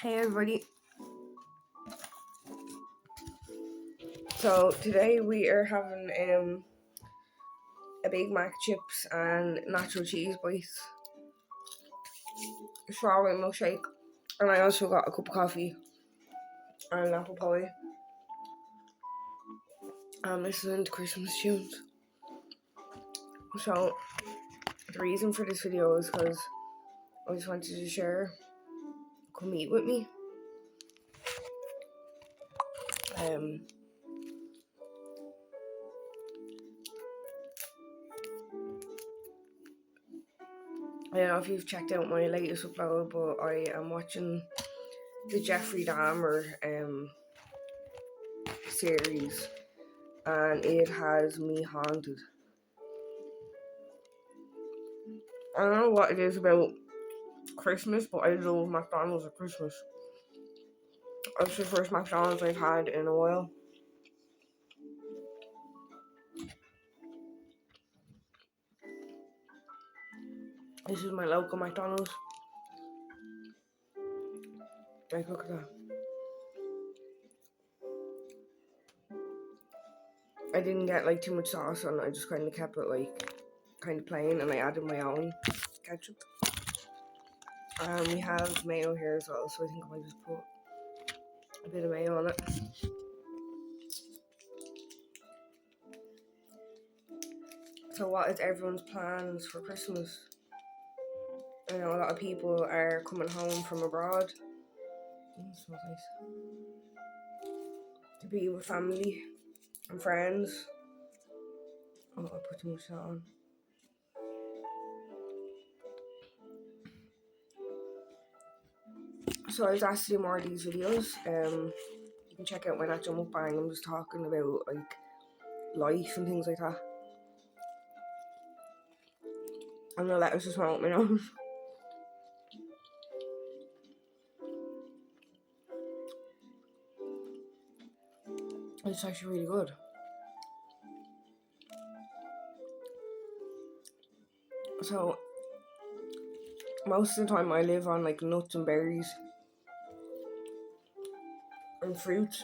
Hey everybody. So today we are having a Big Mac chips and nacho cheese bites, a strawberry milkshake, and I also got a cup of coffee and an apple pie. I'm listening to Christmas tunes. So the reason for this video is because I just wanted to share, come eat with me. I don't know if you've checked out my latest upload, but I am watching the Jeffrey Dahmer series, and it has me haunted. I don't know what it is about Christmas, but I love McDonald's at Christmas. It's the first McDonald's I've had in a while. This is my local McDonald's. Like, look at that. I didn't get like too much sauce on it. I just kind of kept it like kind of plain, and I added my own ketchup. We have mayo here as well, so I think I might just put a bit of mayo on it. So what is everyone's plans for Christmas? I know a lot of people are coming home from abroad. Smells nice. To be with family and friends. Oh, I put too much that on. So I was asked to do more of these videos. You can check out my natural mukbang. I'm just talking about like life and things like that. I'm gonna let us just out my nose. It's actually really good. So most of the time I live on like nuts and berries and fruits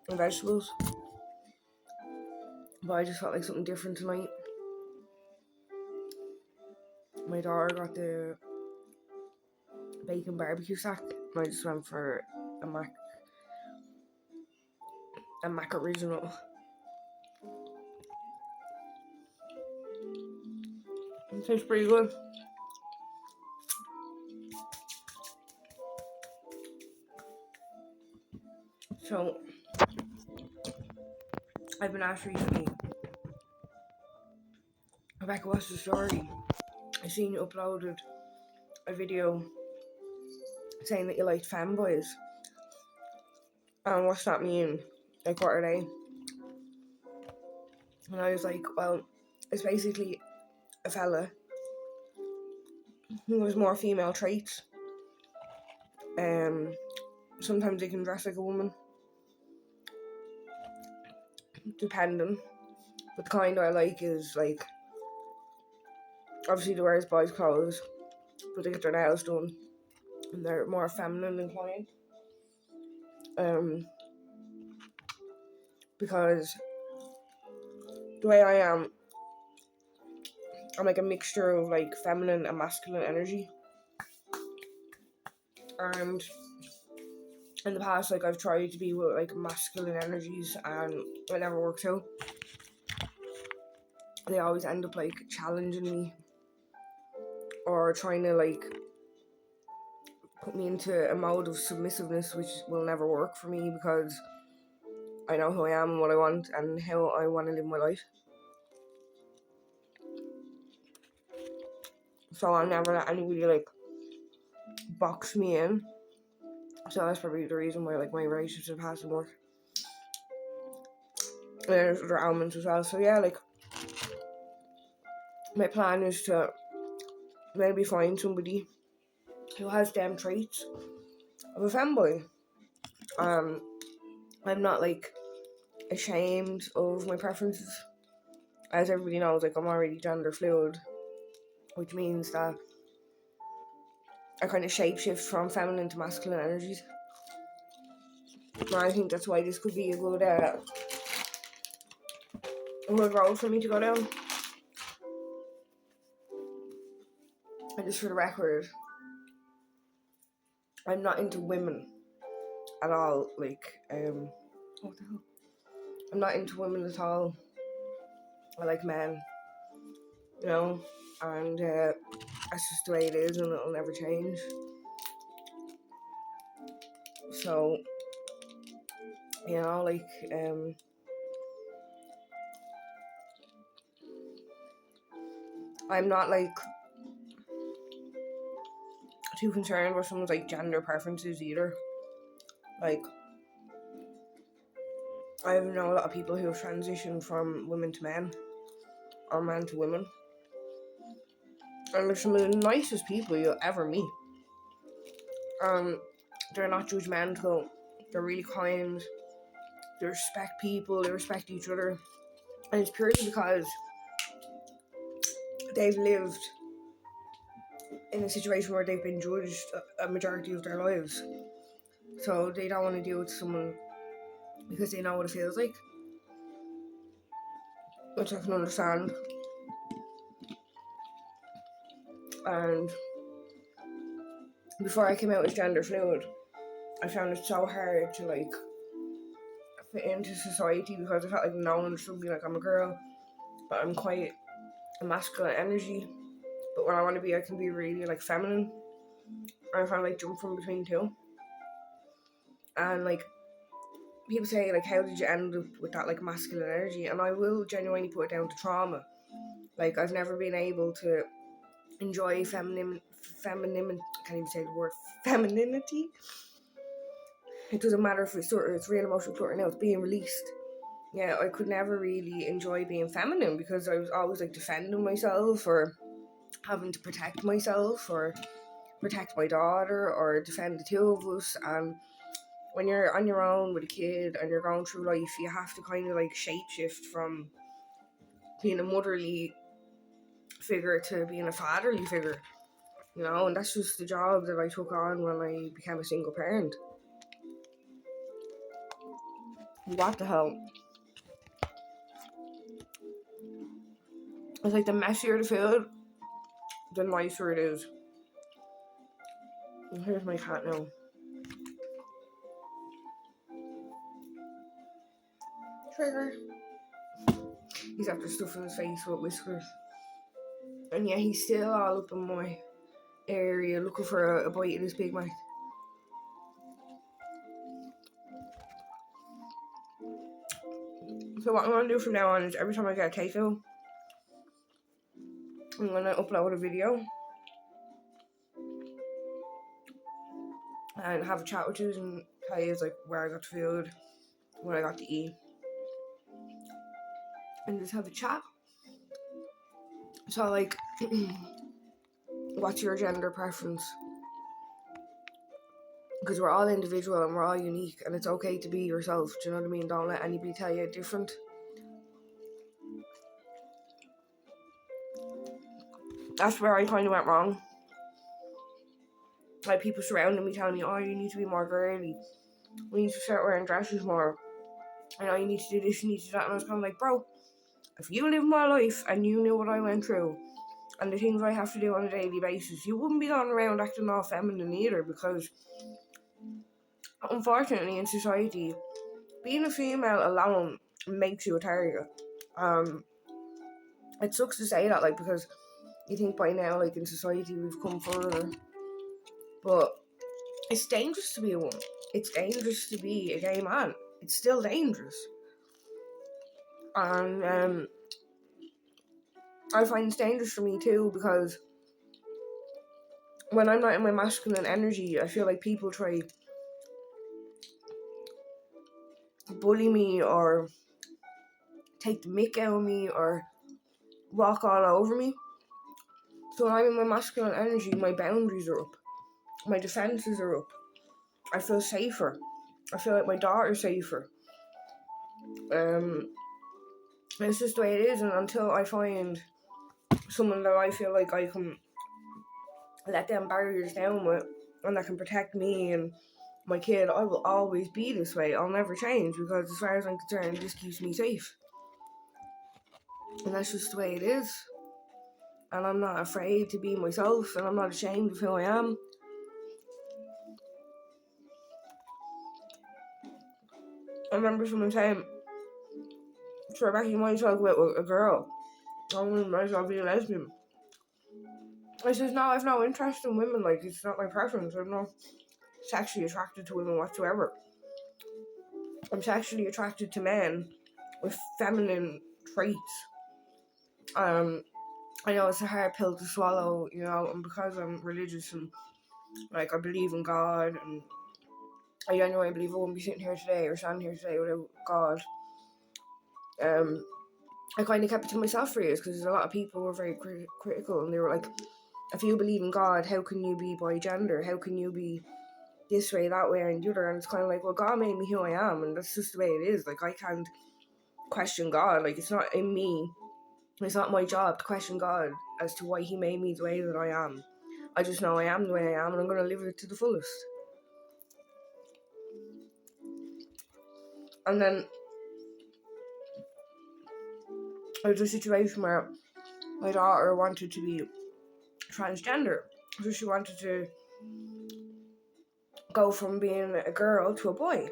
and vegetables, but I just felt like something different tonight. My daughter got the bacon barbecue sack, and I just went for a Mac original. It tastes pretty good. So I've been asked recently, Rebecca, what's the story? I seen you uploaded a video saying that you liked fanboys. And what's that mean? Like, what are they? And I was like, well, it's basically a fella who has more female traits. Sometimes they can dress like a woman, depending. But the kind I like is like, obviously they wear boys' clothes, but they get their nails done, and they're more feminine inclined. Because the way I am, I'm like a mixture of like feminine and masculine energy. And in the past, like I've tried to be with like masculine energies, and it never works out. They always end up like challenging me or trying to like put me into a mode of submissiveness, which will never work for me because I know who I am and what I want and how I want to live my life. So I'll never let anybody like box me in. So that's probably the reason why like my relationship hasn't worked. And there's other elements as well. So yeah, like my plan is to maybe find somebody who has them traits of a femboy. I'm not like ashamed of my preferences. As everybody knows, like I'm already gender fluid, which means that I kind of shapeshift from feminine to masculine energies. And I think that's why this could be a good road for me to go down. And just for the record, I'm not into women at all. Like, what the hell? I'm not into women at all. I like men, you know, and that's just the way it is, and it'll never change. So, you know, like, I'm not like too concerned with someone's like gender preferences either. Like, I know a lot of people who have transitioned from women to men or men to women, and they're some of the nicest people you'll ever meet. They're not judgmental. They're really kind. They respect people. They respect each other, and it's purely because they've lived in a situation where they've been judged a majority of their lives. So they don't want to deal with someone because they know what it feels like, which I can understand. And before I came out as gender fluid, I found it so hard to like fit into society because I felt like no one understood me. Like, I'm a girl, but I'm quite a masculine energy. But when I want to be, I can be really like feminine. I kind of like jump from between two. And like, people say like, how did you end up with that like masculine energy? And I will genuinely put it down to trauma. Like, I've never been able to enjoy feminine. I can't even say the word femininity. It doesn't matter if it's real emotional clutter now, it's being released. Yeah, I could never really enjoy being feminine because I was always like defending myself or having to protect myself or protect my daughter or defend the two of us. And when you're on your own with a kid and you're going through life, you have to kind of like shapeshift from being a motherly figure to being a fatherly figure, you know, and that's just the job that I took on when I became a single parent. What the hell? It's like the messier the food, the nicer it is. And here's my cat now. Trigger. He's after stuffing his face with whiskers. And yeah, he's still all up in my area looking for a bite of this Big Mac. So what I'm going to do from now on is every time I get a takeout, I'm going to upload a video and have a chat with you and tell you like where I got the food, what I got to eat, and just have a chat. So like, what's your gender preference? Because we're all individual and we're all unique, and it's okay to be yourself. Do you know what I mean? Don't let anybody tell you different. That's where I kind of went wrong. Like, people surrounding me telling me, oh, you need to be more girly. We need to start wearing dresses more. You know, you need to do this, you need to do that. And I was kind of like, bro, if you lived my life and you knew what I went through and the things I have to do on a daily basis, you wouldn't be going around acting all feminine either, because unfortunately in society, being a female alone makes you a target. It sucks to say that, like, because you think by now, like, in society we've come further, but it's dangerous to be a woman. It's dangerous to be a gay man. It's still dangerous. And I find it's dangerous for me too, because when I'm not in my masculine energy, I feel like people try to bully me or take the mick out of me or walk all over me. So when I'm in my masculine energy, my boundaries are up. My defenses are up. I feel safer. I feel like my daughter's safer. It's just the way it is, and until I find someone that I feel like I can let them barriers down with, and that can protect me and my kid, I will always be this way. I'll never change, because as far as I'm concerned, this keeps me safe. And that's just the way it is. And I'm not afraid to be myself, and I'm not ashamed of who I am. I remember someone saying, sure, Becky, you might as well go out with a girl. I might as well be a lesbian. I says, no, I have no interest in women. Like, it's not my preference. I'm not sexually attracted to women whatsoever. I'm sexually attracted to men with feminine traits. I know it's a hard pill to swallow, and because I'm religious and like I believe in God, and I genuinely believe I wouldn't be sitting here today or standing here today without God. I kind of kept it to myself for years, because a lot of people were very critical, and they were like, if you believe in God, how can you be by gender? How can you be this way, that way, and the other? And it's kind of like, well, God made me who I am, and that's just the way it is. Like, I can't question God. Like, it's not in me. It's not my job to question God as to why he made me the way that I am. I just know I am the way I am, and I'm going to live it to the fullest. And then there was a situation where my daughter wanted to be transgender. So she wanted to go from being a girl to a boy.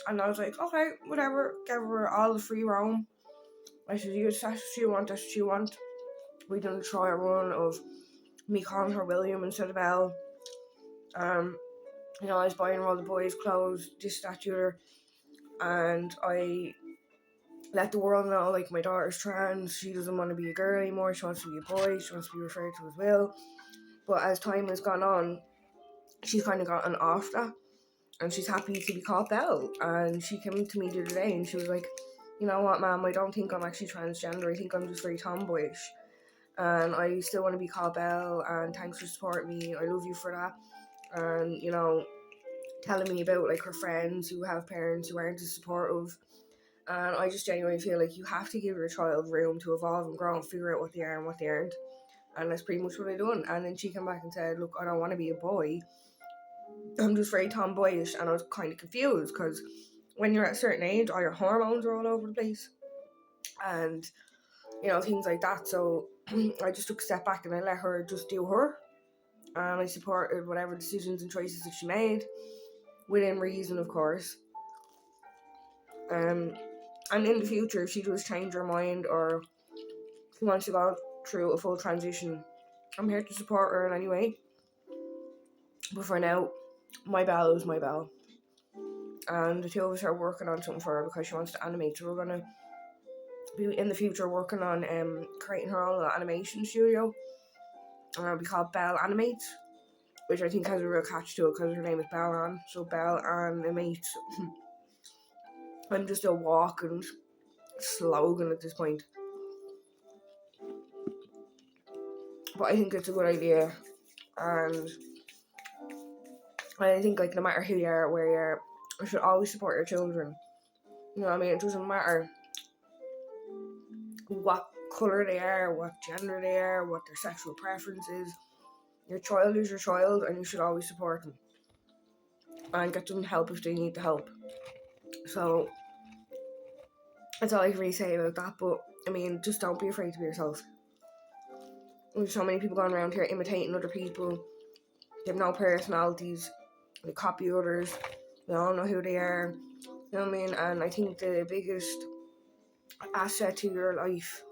And I was like, okay, whatever, give her all the free roam. I said, that's what she wants, that's what she wants. We done a trial run of me calling her William instead of Belle. I was buying her all the boys' clothes, this, that, the other. And I let the world know, like, my daughter's trans, she doesn't want to be a girl anymore, she wants to be a boy, she wants to be referred to as Will. But as time has gone on, she's kind of gotten off that, and she's happy to be called Belle. And she came to me the other day and she was like, you know what, Mum, I don't think I'm actually transgender, I think I'm just very tomboyish. And I still want to be called Belle, and thanks for supporting me, I love you for that. And, telling me about, like, her friends who have parents who aren't as supportive. And I just genuinely feel like you have to give your child room to evolve and grow and figure out what they are and what they aren't. And that's pretty much what I done. And then she came back and said, look, I don't want to be a boy, I'm just very tomboyish. And I was kind of confused, because when you're at a certain age, all your hormones are all over the place, and things like that. So I just took a step back and I let her just do her, and I supported whatever decisions and choices that she made, within reason, of course. And in the future, if she does change her mind, or she wants to go through a full transition, I'm here to support her in any way. But for now, my Belle is my Belle. And the two of us are working on something for her, because she wants to animate. So we're going to be in the future working on creating her own animation studio. And it'll be called Belle Animates, which I think has a real catch to it, because her name is Belle Ann. So Belle Animates. I'm just a walking slogan at this point. But I think it's a good idea. And I think, like, no matter who you are, where you are, you should always support your children. You know what I mean? It doesn't matter what colour they are, what gender they are, what their sexual preference is. Your child is your child, and you should always support them. And get them help if they need the help. So, that's all I can really say about that. But, I mean, just don't be afraid to be yourself. There's so many people going around here imitating other people. They have no personalities. They copy others. They all know who they are. You know what I mean? And I think the biggest asset to your life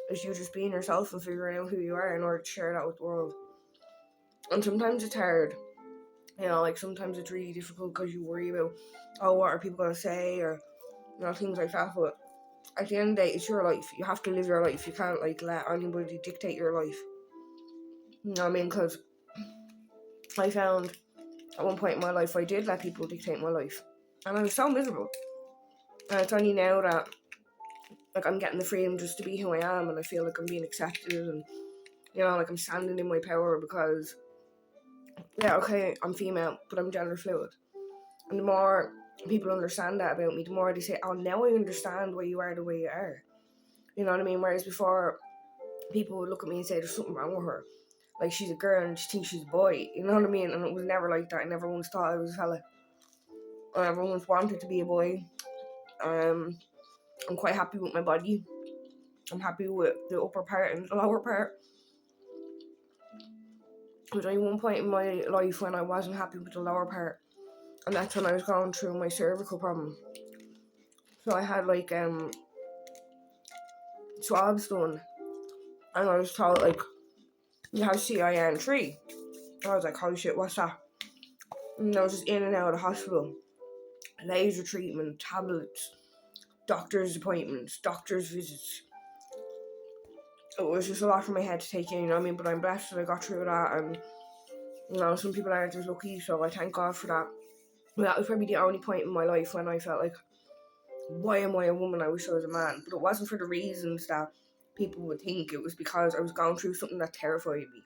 is you just being yourself and figuring out who you are in order to share that with the world. And sometimes it's hard. Like, sometimes it's really difficult, because you worry about, what are people going to say, or, things like that. But at the end of the day, it's your life. You have to live your life. You can't, like, let anybody dictate your life. You know what I mean? Because I found at one point in my life I did let people dictate my life, and I was so miserable. And it's only now that, like, I'm getting the freedom just to be who I am, and I feel like I'm being accepted, and like, I'm standing in my power, because okay, I'm female, but I'm gender fluid. And the more people understand that about me, the more they say, oh, now I understand why you are the way you are. You know what I mean? Whereas before, people would look at me and say, there's something wrong with her. like she's a girl and she thinks she's a boy. You know what I mean? And it was never like that. I never once thought I was a fella. I never once wanted to be a boy. I'm quite happy with my body. I'm happy with the upper part and the lower part. There was only one point in my life when I wasn't happy with the lower part, and that's when I was going through my cervical problem. So I had like swabs done, and I was told like you have CIN3. I was like, holy shit, what's that? And I was just in and out of the hospital, laser treatment, tablets, doctor's appointments, doctor's visits. It was just a lot for my head to take in, you know what I mean? But I'm blessed that I got through that, and you know, some people aren't as lucky, so I thank God for that. But that was probably the only point in my life when I felt like, why am I a woman? I wish I was a man. But it wasn't for the reasons that people would think. It was because I was going through something that terrified me.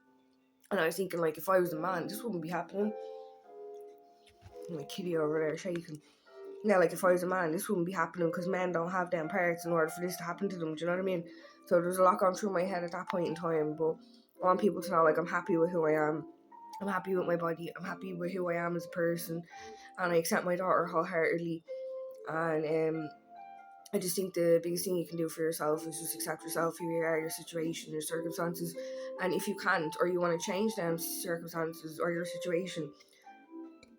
And I was thinking, like, if I was a man, this wouldn't be happening. My kitty over there shaking. Yeah, like, if I was a man, this wouldn't be happening because men don't have them parts in order for this to happen to them. Do you know what I mean? So there's a lot going through my head at that point in time. But I want people to know, like, I'm happy with who I am. I'm happy with my body. I'm happy with who I am as a person. And I accept my daughter wholeheartedly. And I just think the biggest thing you can do for yourself is just accept yourself, who you are, your situation, your circumstances. And if you can't, or you want to change them circumstances or your situation,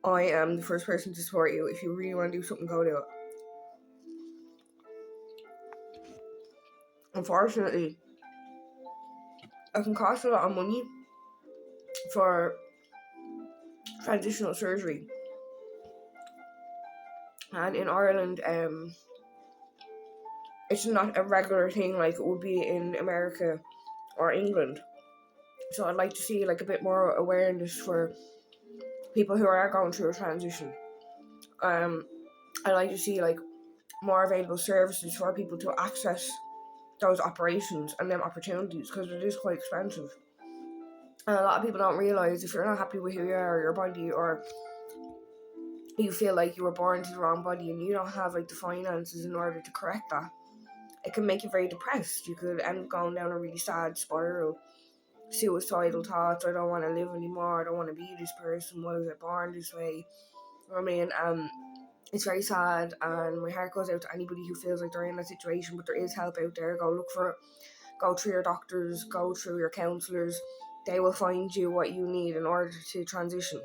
I am the first person to support you. If you really want to do something, go do it. Unfortunately, it can cost a lot of money for transitional surgery. And in Ireland, it's not a regular thing like it would be in America or England. So I'd like to see like a bit more awareness for people who are going through a transition. I'd like to see like more available services for people to access those operations and them opportunities, because it is quite expensive. And a lot of people don't realise if you're not happy with who you are or your body, or you feel like you were born into the wrong body and you don't have like the finances in order to correct that, it can make you very depressed. You could end up going down a really sad spiral, suicidal thoughts. I don't want to live anymore. I don't want to be this person. Why was I born this way? You know what I mean? It's very sad, and my heart goes out to anybody who feels like they're in that situation. But there is help out there. Go look for it. Go through your doctors. Go through your counsellors. They will find you what you need in order to transition.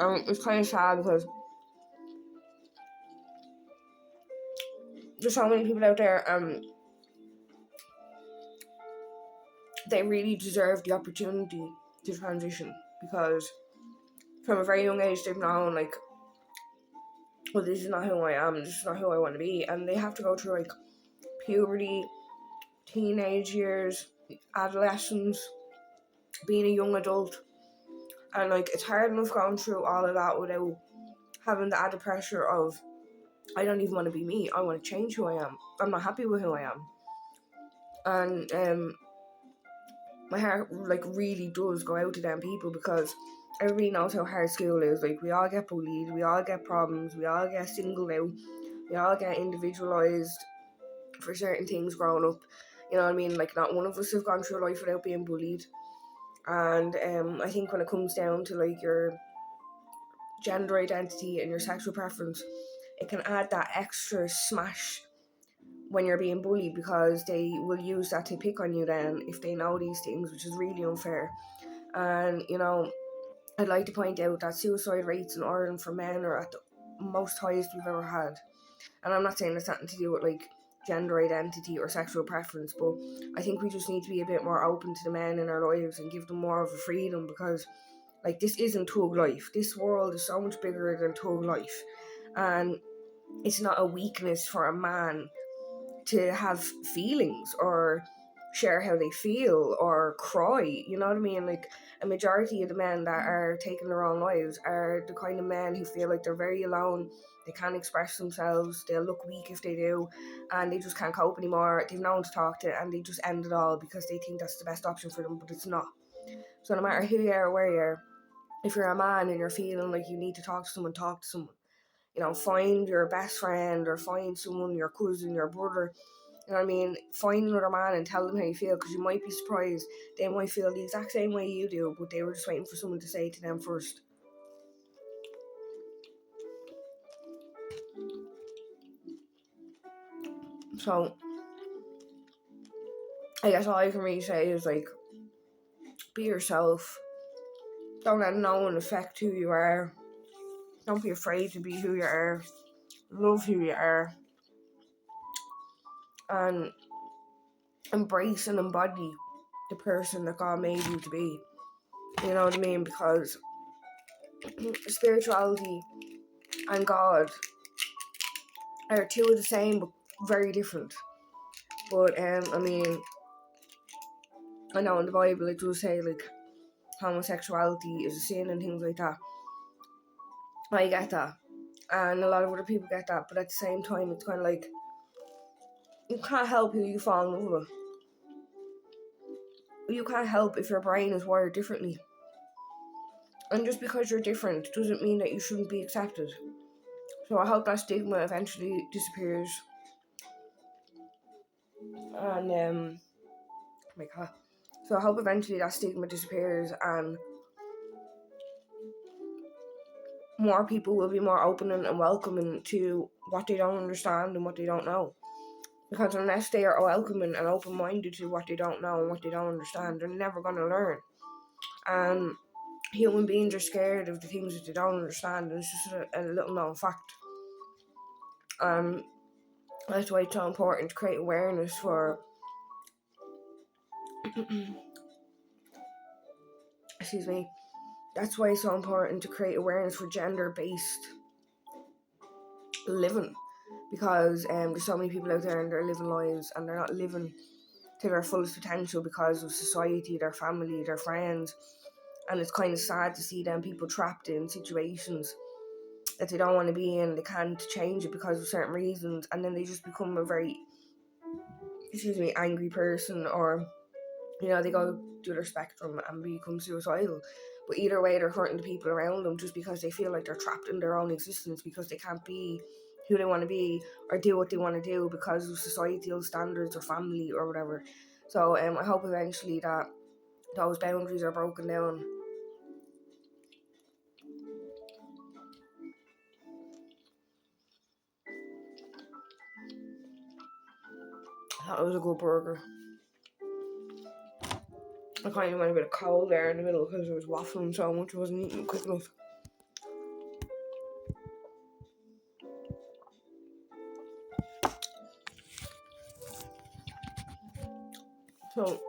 It's kind of sad because there's so many people out there. They really deserve the opportunity to transition, because from a very young age they've known like, well, this is not who I am, this is not who I want to be, and they have to go through like puberty, teenage years, adolescence, being a young adult, and like it's hard enough going through all of that without having the added pressure of, I don't even want to be me, I want to change who I am, I'm not happy with who I am. And my heart like really does go out to them people, because everybody knows how hard school is. Like, we all get bullied, we all get problems, we all get singled out, we all get individualized for certain things growing up. You know what I mean? Like, not one of us have gone through life without being bullied. And I think when it comes down to like your gender identity and your sexual preference, it can add that extra smash when you're being bullied, because they will use that to pick on you then if they know these things, which is really unfair. And you know, I'd like to point out that suicide rates in Ireland for men are at the most highest we've ever had. And I'm not saying it's nothing to do with like gender identity or sexual preference, but I think we just need to be a bit more open to the men in our lives and give them more of a freedom, because like, this isn't thug life. This world is so much bigger than thug life, and it's not a weakness for a man to have feelings or share how they feel or cry. You know what I mean? Like, a majority of the men that are taking their own lives are the kind of men who feel like they're very alone. They can't express themselves, they'll look weak if they do, and they just can't cope anymore. They've no one to talk to, and they just end it all because they think that's the best option for them, but it's not. So no matter who you are or where you are, if you're a man and you're feeling like you need to talk to someone, talk to someone. You know, find your best friend or find someone, your cousin, your brother, know what I mean? Find another man and tell them how you feel, because you might be surprised. They might feel the exact same way you do, but they were just waiting for someone to say it to them first. So, I guess all I can really say is, like, be yourself. Don't let no one affect who you are. Don't be afraid to be who you are. Love who you are. And embrace and embody the person that God made you to be. You know what I mean? Because spirituality and God are two of the same but very different. But I mean, I know in the Bible it does say, like, homosexuality is a sin and things like that. I get that, and a lot of other people get that, but at the same time it's kind of like, you can't help who you fall in love with. You can't help if your brain is wired differently. And just because you're different doesn't mean that you shouldn't be accepted. So I hope that stigma eventually disappears. And oh my god. So I hope eventually that stigma disappears and more people will be more open and welcoming to what they don't understand and what they don't know. Because unless they are welcoming and open-minded to what they don't know and what they don't understand, they're never going to learn. And human beings are scared of the things that they don't understand, and it's just a little known fact. That's why it's so important to create awareness for excuse me. That's why it's so important to create awareness for gender-based living, because there's so many people out there and they're living lives and they're not living to their fullest potential because of society, their family, their friends, and it's kind of sad to see them people trapped in situations that they don't want to be in. They can't change it because of certain reasons, and then they just become a very angry person, or they go to their spectrum and become suicidal. But either way, they're hurting the people around them just because they feel like they're trapped in their own existence because they can't be who they want to be or do what they want to do because of societal standards or family or whatever. So I hope eventually that those boundaries are broken down. That was a good burger. I kind of went a bit of cold there in the middle because it was waffling so much I wasn't eating quick enough. So,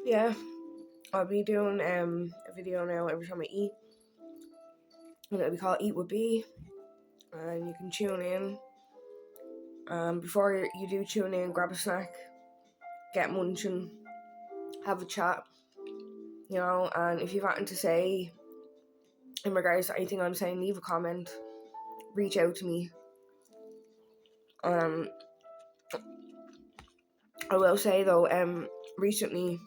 yeah, I'll be doing a video now every time I eat. And it'll be called Eat With B. And you can tune in. Before you do tune in, grab a snack, get munching, have a chat, and if you've anything to say in regards to anything I'm saying, leave a comment, reach out to me. I will say though, recently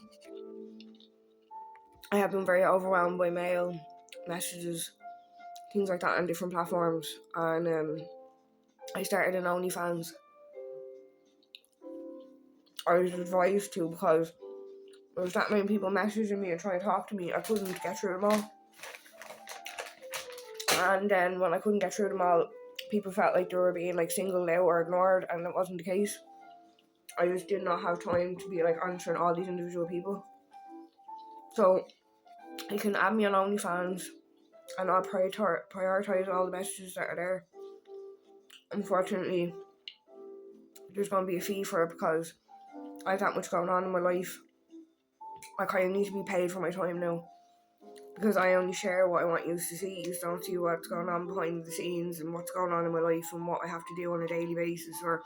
I have been very overwhelmed by mail, messages, things like that on different platforms, and I started an OnlyFans. I was advised to because there was that many people messaging me and trying to talk to me, I couldn't get through them all. And then when I couldn't get through them all, people felt like they were being like singled out or ignored, and that wasn't the case. I just did not have time to be like answering all these individual people. So you can add me on OnlyFans and I'll prioritize all the messages that are there. Unfortunately, there's going to be a fee for it because I have that much going on in my life. I kind of need to be paid for my time now, because I only share what I want you to see. You don't see what's going on behind the scenes and what's going on in my life and what I have to do on a daily basis, or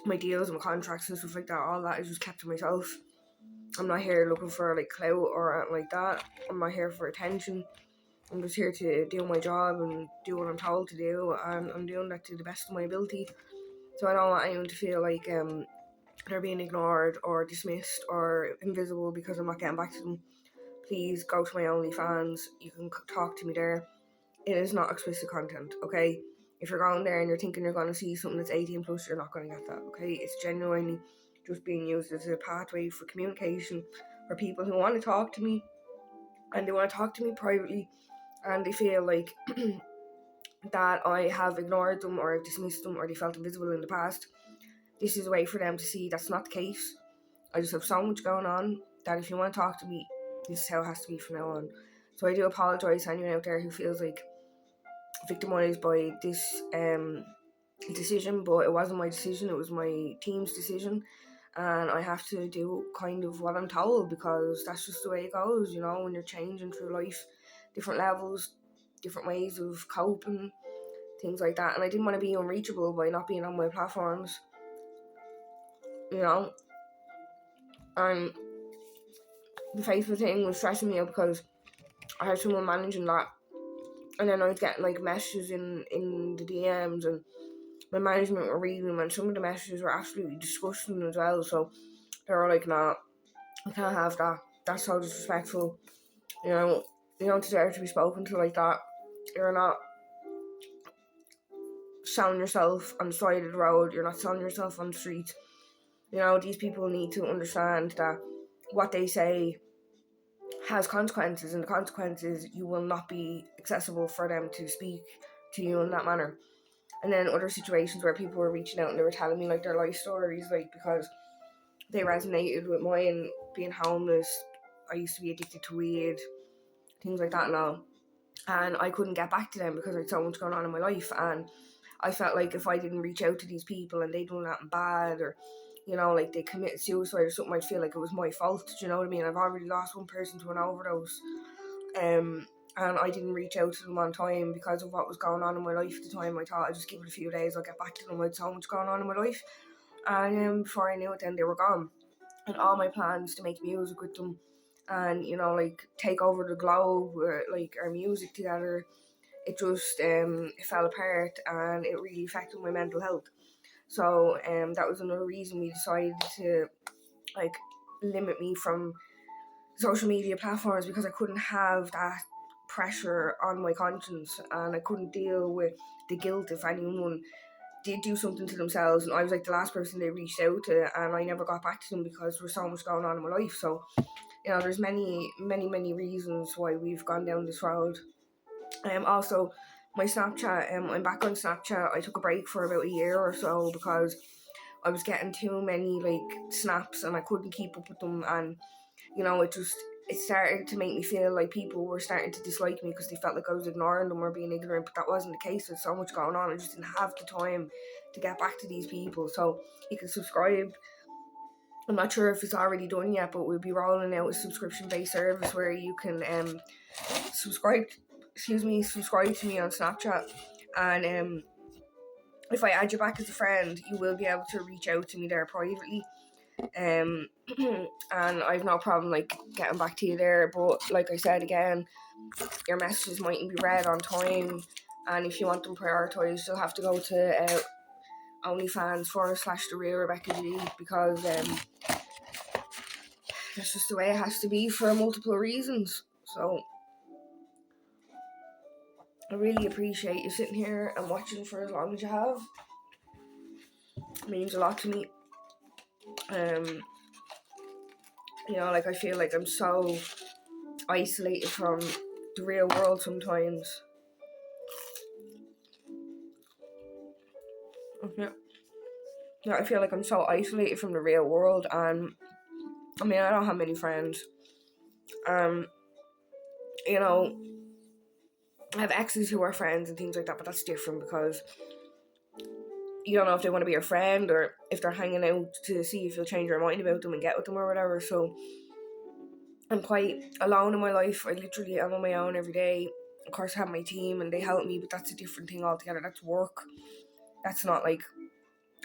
my deals and my contracts and stuff like that. All that is just kept to myself. I'm not here looking for like clout or anything like that. I'm not here for attention. I'm just here to do my job and do what I'm told to do, and I'm doing that to the best of my ability. So I don't want anyone to feel like they're being ignored or dismissed or invisible because I'm not getting back to them. Please go to my OnlyFans. You can talk to me there. It is not explicit content, okay? if you're going there and you're thinking you're going to see something that's 18 plus, you're not going to get that, okay? It's genuinely just being used as a pathway for communication for people who want to talk to me, and they want to talk to me privately, and they feel like that I have ignored them or dismissed them or they felt invisible in the past. This is a way for them to see that's not the case. I just have so much going on that if you want to talk to me, this is how it has to be from now on. So I do apologise to anyone out there who feels like victimised by this decision, but it wasn't my decision, it was my team's decision, and I have to do kind of what I'm told, because that's just the way it goes, when you're changing through life, different levels, different ways of coping, things like that. And I didn't want to be unreachable by not being on my platforms, and the Facebook thing was stressing me out because I had someone managing that, and then I was getting like messages in the DMs, and my management were reading them, and some of the messages were absolutely disgusting as well. So they were like, "Nah, I can't have that. That's so disrespectful. You don't deserve to be spoken to like that. You're not selling yourself on the side of the road. You're not selling yourself on the street. These people need to understand that what they say has consequences, and the consequences, you will not be accessible for them to speak to you in that manner." And then other situations where people were reaching out and they were telling me like their life stories, like because they resonated with mine, being homeless, I used to be addicted to weed, things like that now. And I couldn't get back to them because I had so much going on in my life, and I felt like if I didn't reach out to these people and they done nothing bad, or like they committed suicide or something, I'd feel like it was my fault. Do you know what I mean? I've already lost one person to an overdose, and I didn't reach out to them on time because of what was going on in my life at the time. I thought I'd just give it a few days, I'll get back to them. I had so much going on in my life, and before I knew it, then they were gone. And all my plans to make music with them and like take over the globe, like our music together, it just it fell apart, and it really affected my mental health. So that was another reason we decided to like limit me from social media platforms, because I couldn't have that pressure on my conscience, and I couldn't deal with the guilt if anyone did do something to themselves and I was like the last person they reached out to, and I never got back to them because there was so much going on in my life. So there's many reasons why we've gone down this road. Also my Snapchat, I'm back on Snapchat. I took a break for about a year or so because I was getting too many like snaps and I couldn't keep up with them, and it started to make me feel like people were starting to dislike me because they felt like I was ignoring them or being ignorant, but that wasn't the case. There's so much going on. I just didn't have the time to get back to these people. So you can subscribe. I'm not sure if it's already done yet, but we'll be rolling out a subscription-based service where you can subscribe to me on Snapchat, and if I add you back as a friend, you will be able to reach out to me there privately. And I've no problem like getting back to you there, but like I said again, your messages mightn't be read on time, and if you want them prioritised, you'll have to go to OnlyFans / the real Rebecca G, because that's just the way it has to be for multiple reasons. So I really appreciate you sitting here and watching for as long as you have. It means a lot to me. Like I feel like I'm so isolated from the real world sometimes. Okay. Yeah, I feel like I'm so isolated from the real world, and I mean I don't have many friends. I have exes who are friends and things like that, but that's different because you don't know if they want to be your friend or if they're hanging out to see if you'll change your mind about them and get with them or whatever. So I'm quite alone in my life. I literally am on my own every day. Of course I have my team and they help me, but that's a different thing altogether. That's work. That's not like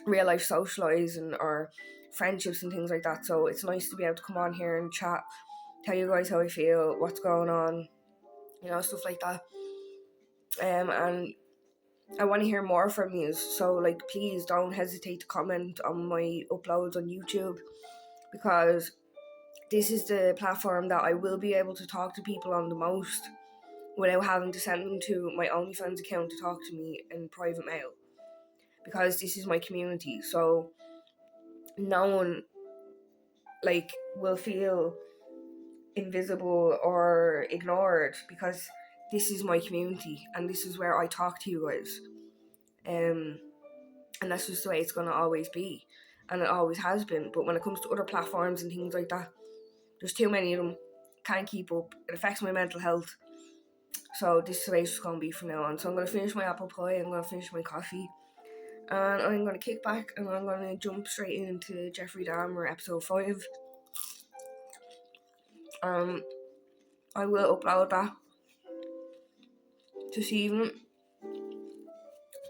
real life socializing or friendships and things like that. So it's nice to be able to come on here and chat, tell you guys how I feel, what's going on, stuff like that. And I want to hear more from you, so like please don't hesitate to comment on my uploads on YouTube, because this is the platform that I will be able to talk to people on the most. without having to send them to my OnlyFans account to talk to me in private mail, because this is my community. So no one will feel invisible or ignored, because this is my community and this is where I talk to you guys. And that's just the way it's going to always be, and it always has been. But when it comes to other platforms and things like that, there's too many of them, can't keep up, it affects my mental health. So this is the way it's going to be from now on. So I'm going to finish my apple pie, I'm going to finish my coffee, and I'm going to kick back and I'm going to jump straight into Jeffrey Dahmer episode 5. I will upload that this evening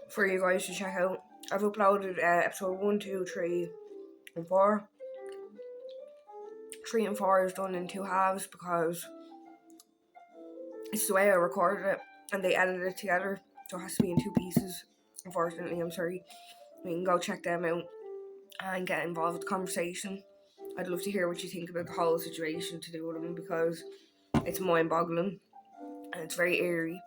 for you guys to check out. I've uploaded episode 1, 2, 3, and 4. 3 and 4 is done in 2 halves because it's the way I recorded it and they edited it together, so it has to be in 2 pieces. Unfortunately, I'm sorry. You can go check them out and get involved with the conversation. I'd love to hear what you think about the whole situation to do with them, because it's mind-boggling and it's very eerie.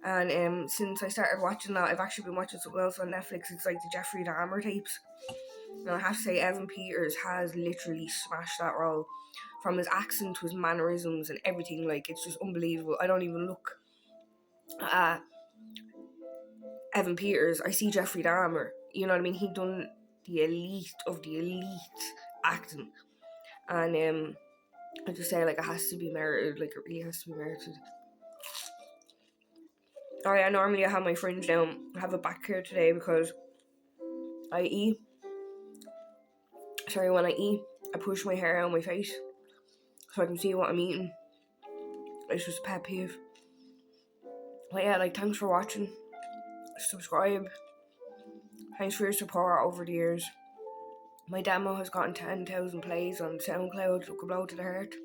And since I started watching that, I've actually been watching something else on Netflix. It's like the Jeffrey Dahmer tapes. And I have to say, Evan Peters has literally smashed that role. From his accent to his mannerisms and everything, it's just unbelievable. I don't even look at Evan Peters, I see Jeffrey Dahmer. You know what I mean? He done the elite of the elite acting. And I just say, it has to be merited. It really has to be merited. I normally have my fringe down. I have it back here today because I eat. Sorry, when I eat, I push my hair out of my face so I can see what I'm eating. It's just a pet peeve. But yeah, thanks for watching. Subscribe. Thanks for your support over the years. My demo has gotten 10,000 plays on SoundCloud. Look a blow to the heart.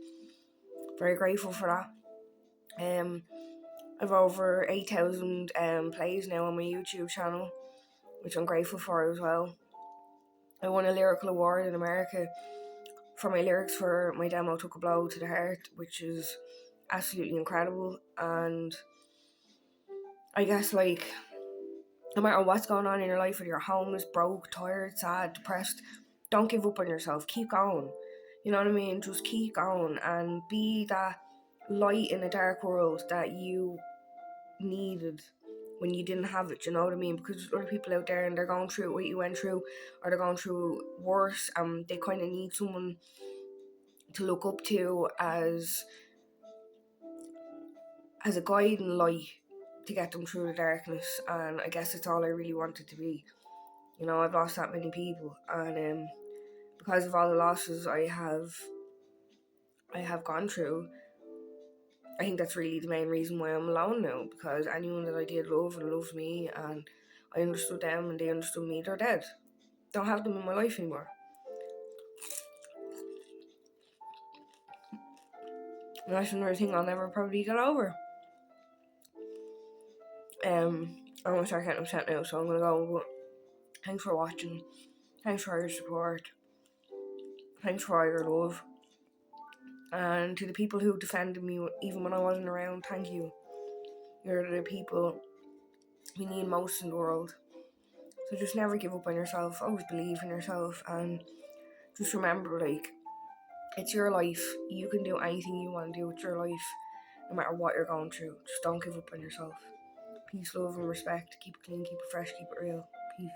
Very grateful for that. I've over 8,000 plays now on my YouTube channel, which I'm grateful for as well. I won a lyrical award in America for my lyrics for my demo Took a Blow to the Heart, which is absolutely incredible. And I guess no matter what's going on in your life, whether you're homeless, broke, tired, sad, depressed, don't give up on yourself. Keep going. You know what I mean? Just keep going and be that light in a dark world that you needed when you didn't have it. You know what I mean? Because there's other people out there and they're going through what you went through, or they're going through worse, and they kind of need someone to look up to as a guiding light to get them through the darkness. And I guess it's all I really wanted to be. You know, I've lost that many people, and because of all the losses I have gone through, I think that's really the main reason why I'm alone now, because anyone that I did love and loved me and I understood them and they understood me, they're dead. Don't have them in my life anymore. And that's another thing I'll never probably get over. I'm going to start getting upset now, so I'm going to go. But thanks for watching. Thanks for your support. Thanks for all your love. And to the people who defended me even when I wasn't around, thank you. You're the people we need most in the world. So just never give up on yourself. Always believe in yourself. And just remember, it's your life. You can do anything you want to do with your life, no matter what you're going through. Just don't give up on yourself. Peace, love, and respect. Keep it clean, keep it fresh, keep it real. Peace.